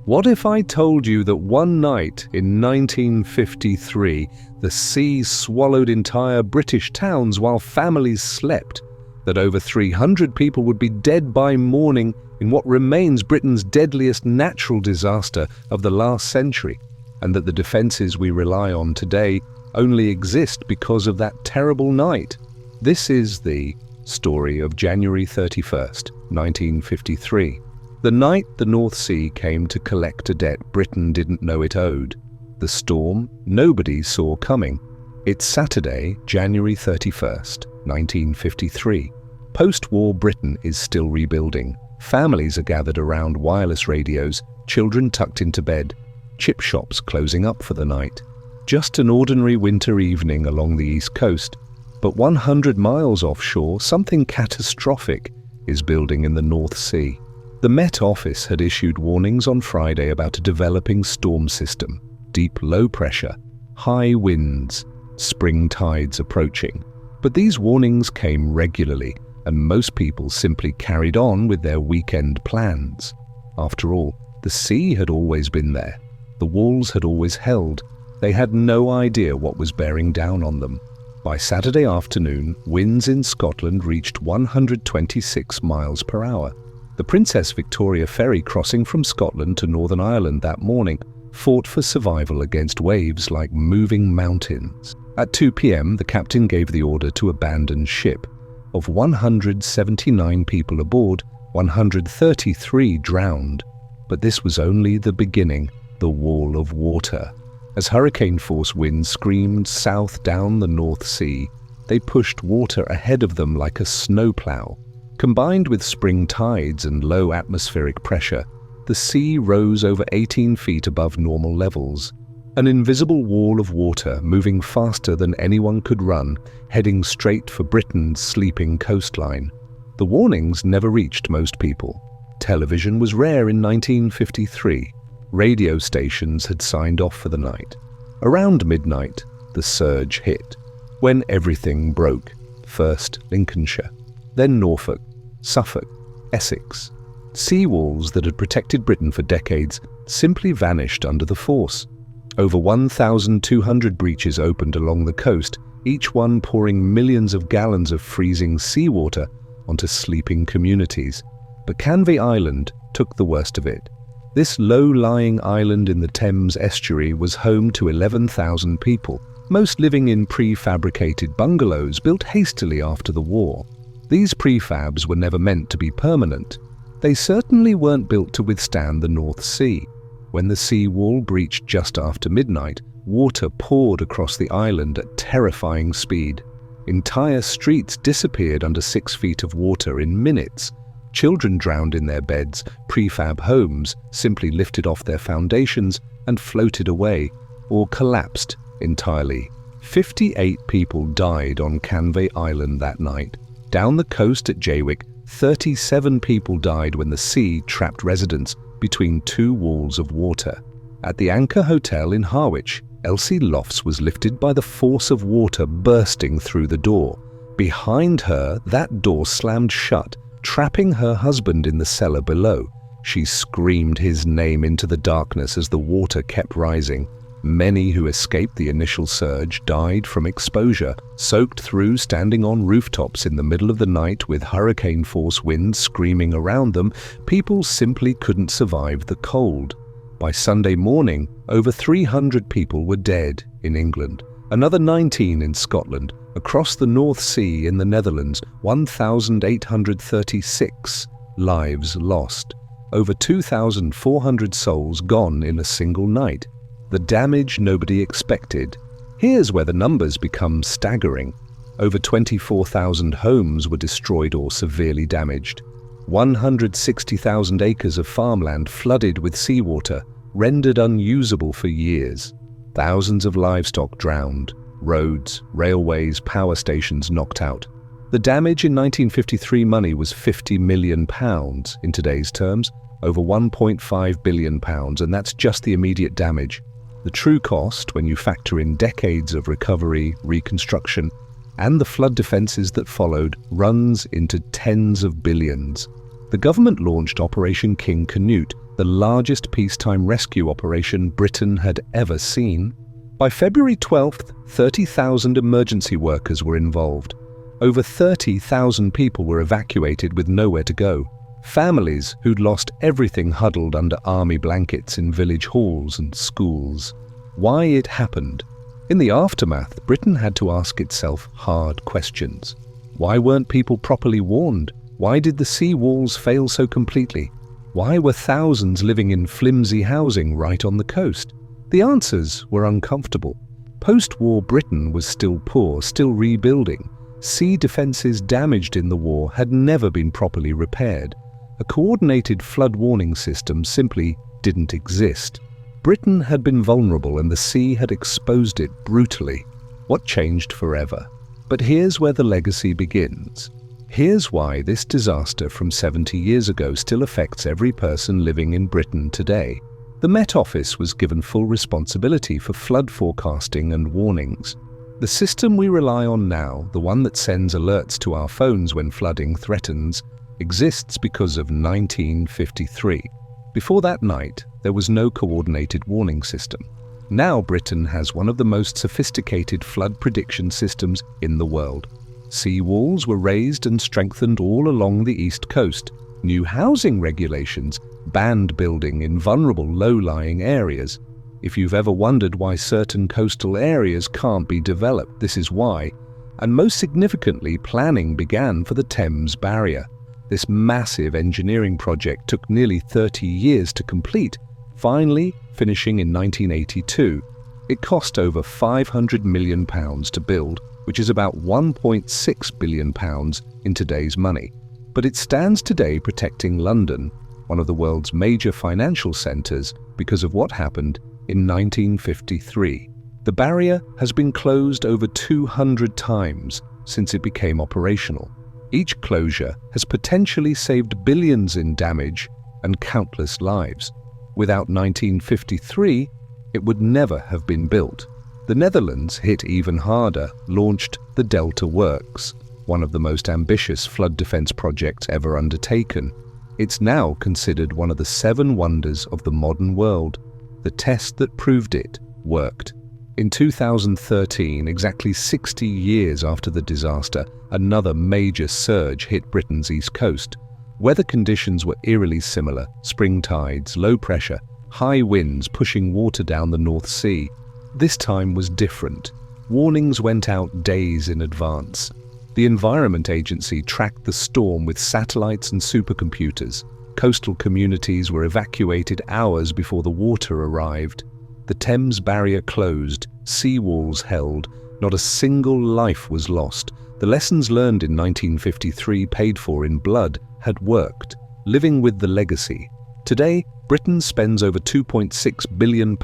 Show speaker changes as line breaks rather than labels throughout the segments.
What if I told you that one night in 1953, the sea swallowed entire British towns while families slept, that over 300 people would be dead by morning in what remains Britain's deadliest natural disaster of the last century, and that the defences we rely on today only exist because of that terrible night? This is the story of January 31st, 1953. The night the North Sea came to collect a debt Britain didn't know it owed. The storm nobody saw coming. It's Saturday, January 31st, 1953. Post-war Britain is still rebuilding. Families are gathered around wireless radios, children tucked into bed, chip shops closing up for the night. Just an ordinary winter evening along the East Coast, but 100 miles offshore, something catastrophic is building in the North Sea. The Met Office had issued warnings on Friday about a developing storm system, deep low pressure, high winds, spring tides approaching. But these warnings came regularly, and most people simply carried on with their weekend plans. After all, the sea had always been there. The walls had always held. They had no idea what was bearing down on them. By Saturday afternoon, winds in Scotland reached 126 miles per hour. The Princess Victoria ferry crossing from Scotland to Northern Ireland that morning fought for survival against waves like moving mountains. At 2 p.m, the captain gave the order to abandon ship. Of 179 people aboard, 133 drowned. But this was only the beginning, the wall of water. As hurricane-force winds screamed south down the North Sea, they pushed water ahead of them like a snowplow. Combined with spring tides and low atmospheric pressure, the sea rose over 18 feet above normal levels. An invisible wall of water moving faster than anyone could run, heading straight for Britain's sleeping coastline. The warnings never reached most people. Television was rare in 1953. Radio stations had signed off for the night. Around midnight, the surge hit. When everything broke, first Lincolnshire, then Norfolk, Suffolk, Essex. Seawalls that had protected Britain for decades simply vanished under the force. Over 1,200 breaches opened along the coast, each one pouring millions of gallons of freezing seawater onto sleeping communities. But Canvey Island took the worst of it. This low-lying island in the Thames estuary was home to 11,000 people, most living in prefabricated bungalows built hastily after the war. These prefabs were never meant to be permanent. They certainly weren't built to withstand the North Sea. When the sea wall breached just after midnight, water poured across the island at terrifying speed. Entire streets disappeared under 6 feet of water in minutes. Children drowned in their beds, prefab homes simply lifted off their foundations and floated away, or collapsed entirely. 58 people died on Canvey Island that night. Down the coast at Jaywick, 37 people died when the sea trapped residents between two walls of water. At the Anchor Hotel in Harwich, Elsie Lofts was lifted by the force of water bursting through the door. Behind her, that door slammed shut, trapping her husband in the cellar below. She screamed his name into the darkness as the water kept rising. Many who escaped the initial surge died from exposure, soaked through standing on rooftops in the middle of the night with hurricane-force winds screaming around them. People simply couldn't survive the cold. By Sunday morning, over 300 people were dead in England, another 19 in Scotland. Across the North Sea in the Netherlands, 1,836 lives lost. Over 2,400 souls gone in a single night. The damage nobody expected. Here's where the numbers become staggering. Over 24,000 homes were destroyed or severely damaged. 160,000 acres of farmland flooded with seawater, rendered unusable for years. Thousands of livestock drowned. Roads, railways, power stations knocked out. The damage in 1953 money was £50 million in today's terms, over £1.5 billion, and that's just the immediate damage. The true cost, when you factor in decades of recovery, reconstruction, and the flood defences that followed, runs into tens of billions. The government launched Operation King Canute, the largest peacetime rescue operation Britain had ever seen. By February 12th, 30,000 emergency workers were involved. Over 30,000 people were evacuated with nowhere to go. Families who'd lost everything huddled under army blankets in village halls and schools. Why it happened? In the aftermath, Britain had to ask itself hard questions. Why weren't people properly warned? Why did the sea walls fail so completely? Why were thousands living in flimsy housing right on the coast? The answers were uncomfortable. Post-war Britain was still poor, still rebuilding. Sea defences damaged in the war had never been properly repaired. A coordinated flood warning system simply didn't exist. Britain had been vulnerable and the sea had exposed it brutally. What changed forever? But here's where the legacy begins. Here's why this disaster from 70 years ago still affects every person living in Britain today. The Met Office was given full responsibility for flood forecasting and warnings. The system we rely on now, the one that sends alerts to our phones when flooding threatens, exists because of 1953. Before that night, there was no coordinated warning system. Now Britain has one of the most sophisticated flood prediction systems in the world. Sea walls were raised and strengthened all along the east coast. New housing regulations banned building in vulnerable low-lying areas. If you've ever wondered why certain coastal areas can't be developed, this is why. And most significantly, planning began for the Thames Barrier. This massive engineering project took nearly 30 years to complete, finally finishing in 1982. It cost over £500 million to build, which is about £1.6 billion in today's money. But it stands today protecting London, one of the world's major financial centres, because of what happened in 1953. The barrier has been closed over 200 times since it became operational. Each closure has potentially saved billions in damage and countless lives. Without 1953, it would never have been built. The Netherlands, hit even harder, launched the Delta Works, one of the most ambitious flood defence projects ever undertaken. It's now considered one of the 7 wonders of the modern world. The test that proved it worked. In 2013, exactly 60 years after the disaster, another major surge hit Britain's east coast. Weather conditions were eerily similar: spring tides, low pressure, high winds pushing water down the North Sea. This time was different. Warnings went out days in advance. The Environment Agency tracked the storm with satellites and supercomputers. Coastal communities were evacuated hours before the water arrived. The Thames Barrier closed, seawalls held, not a single life was lost. The lessons learned in 1953, paid for in blood, had worked, living with the legacy. Today, Britain spends over £2.6 billion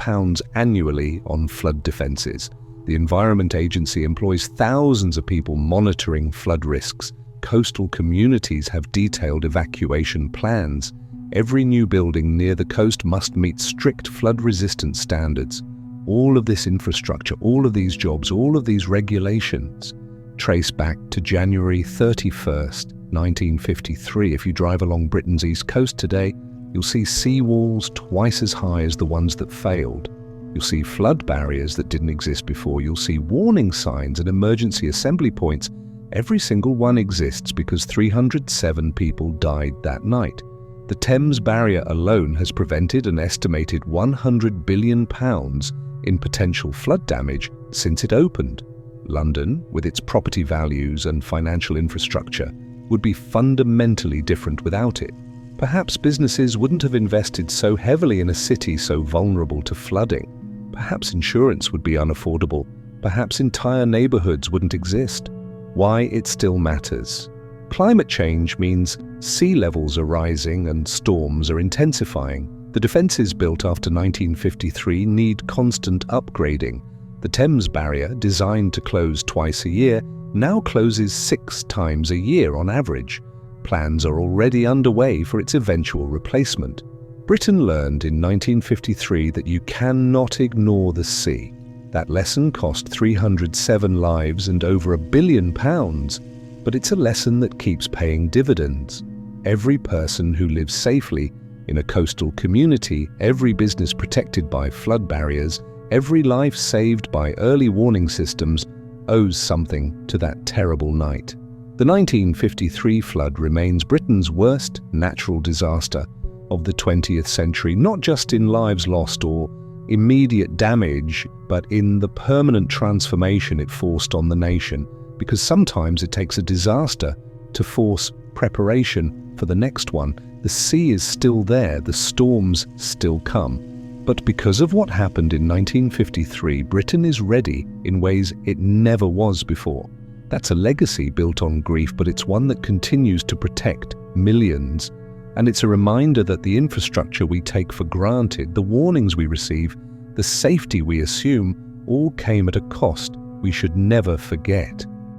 annually on flood defences. The Environment Agency employs thousands of people monitoring flood risks. Coastal communities have detailed evacuation plans. Every new building near the coast must meet strict flood-resistant standards. All of this infrastructure, all of these jobs, all of these regulations trace back to January 31st, 1953. If you drive along Britain's east coast today, you'll see sea walls twice as high as the ones that failed. You'll see flood barriers that didn't exist before. You'll see warning signs and emergency assembly points. Every single one exists because 307 people died that night. The Thames Barrier alone has prevented an estimated £100 billion in potential flood damage since it opened. London, with its property values and financial infrastructure, would be fundamentally different without it. Perhaps businesses wouldn't have invested so heavily in a city so vulnerable to flooding. Perhaps insurance would be unaffordable. Perhaps entire neighbourhoods wouldn't exist. Why it still matters. Climate change means sea levels are rising and storms are intensifying. The defences built after 1953 need constant upgrading. The Thames Barrier, designed to close twice a year, now closes 6 times a year on average. Plans are already underway for its eventual replacement. Britain learned in 1953 that you cannot ignore the sea. That lesson cost 307 lives and over £1 billion, but it's a lesson that keeps paying dividends. Every person who lives safely In a coastal community, every business protected by flood barriers, every life saved by early warning systems owes something to that terrible night. The 1953 flood remains Britain's worst natural disaster of the 20th century, not just in lives lost or immediate damage, but in the permanent transformation it forced on the nation, because sometimes it takes a disaster to force preparation for the next one. The sea is still there, the storms still come. But because of what happened in 1953, Britain is ready in ways it never was before. That's a legacy built on grief, but it's one that continues to protect millions. And it's a reminder that the infrastructure we take for granted, the warnings we receive, the safety we assume, all came at a cost we should never forget.